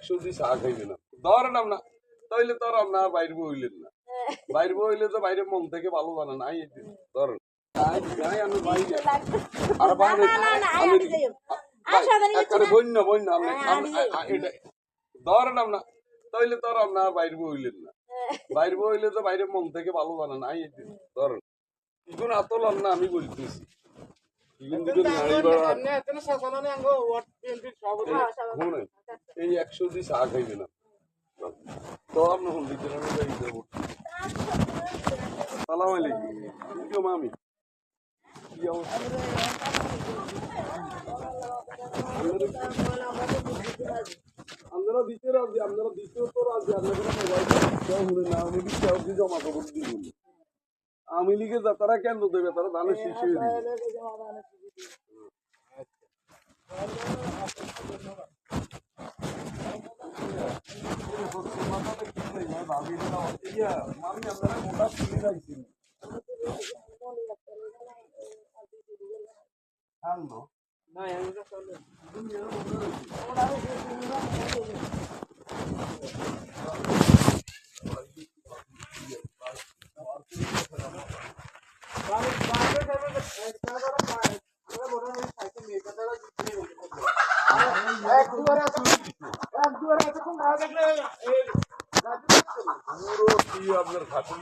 100 দি চা খাইবে না ধরেন না তাইলে তো আর আপনার বাইরে হইলেন না বাইরে হইলে তো বাইরে মন থেকে ভালো জানা নাই ধরেন আমি বাইরে আর বাইরে বন্য বন্য এটা ধরেন না তাইলে তো আর আপনার বাইরে হইলেন না বাইরে হইলে তো বাইরে মন থেকে ভালো জানা নাই ধরেন এখন আতলাম না আমি বলতেছি এই 100 দি চা খাইবে না তো আপনি হল দিতে সালাম আলাইকুম মামি কি অবস্থা আপনারা দিতে রাজি আপনারা দিতেও তো রাজি আপনাদের মোবাইল না আমি দিতে জমা খবর দিব আমি লিখে যা তারা কেন দেবে তারা ধানের শীষ হয়ে দিবে মামি আপনারা মোটা তুলে রাখছি আনবো না আপনার খাতুন